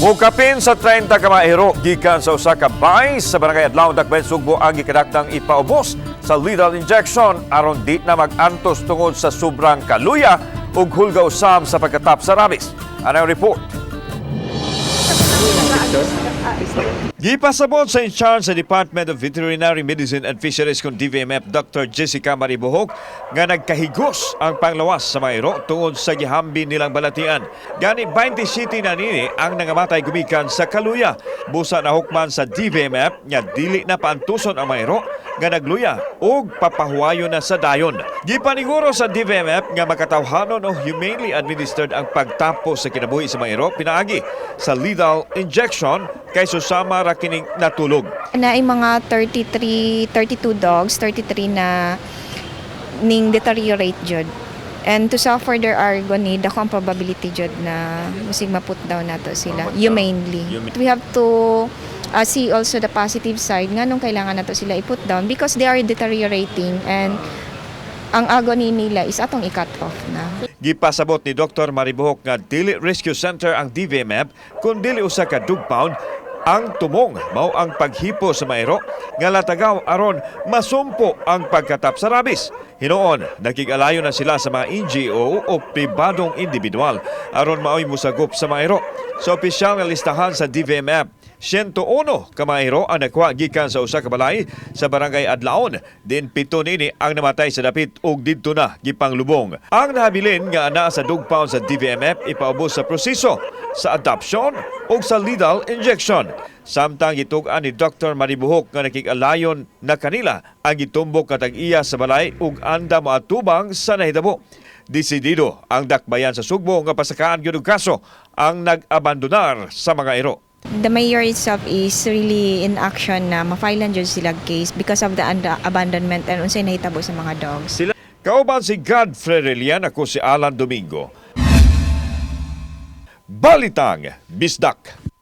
Mukapin sa 30 ka maahiro gikan sa usa ka bahay sa barangay Adlaw Dakbayan Sugbo ang gikadaktang ipaubos sa lethal injection aron di na mag-antos tungod sa sobrang kaluya ug hulga usab sa pagkatap sa rabies. Ano ang report? Gipasabot sa in-charge sa Department of Veterinary Medicine and Fisheries kung DVMF Dr. Jessica Maribohok nga nagkahigos ang panglawas sa mga iro tungod sa gihambi nilang balatian. Gani 20 city na nini ang nangamatay gumikan sa kaluya. Busa na hukman sa DVMF nga dili na paantuson ang mga iro nga nagluya ug papahuwayo na sa dayon. Gipaniguro sa DVMF nga makatawhanon o humanely administered ang pagtapos sa kinabuhi sa mga iro pinaagi sa lethal injection kay susama ra kining natulog. Naay mga 32 dogs, 33 na ning deteriorate jud. And to suffer their agony, dako ang probability jud na musig ma-put down nato sila humanely. We have to see also the positive side nganong kailangan nato sila i-put down because they are deteriorating and ang agony nila is atong i-cut off na. Gipasabot ni Dr. Maribohok nga dili rescue center ang DVMF kun dili usa ka dog pound. Ang tumong mao ang paghipo sa maero nga latagaw aron masumpo ang pagkatap sa rabies. Hinoon, nakig-alayo na sila sa mga NGO o pribadong individual aron maoy musagop sa maero. Sa opisyal nga listahan sa DVMF, 101 ka maero ang nakuha gikan sa usa ka balay sa barangay Adlaon. Din 7 nini ang namatay sa dapit ug didto na gipanglubong. Ang nahabilin nga ana sa dog pound sa DVMF ipaubos sa proseso sa adoption o sa lethal injection. Samtang gitug-an ni Dr. Maribohok nga nakig-alayon na kanila ang gitumbok katag iya sa balay ug anda moatubang sa nahitabo. Desidido ang dakbayan sa Sugbo nga pasakaan gyud og kaso ang nag-abandonar sa mga iro. The mayor itself is really in action na mafailan jud sila case because of the abandonment and unsay nahitabo sa mga dogs. Kauban si Godfrey Relian, ako si Alan Domingo. Balitang Bisdak.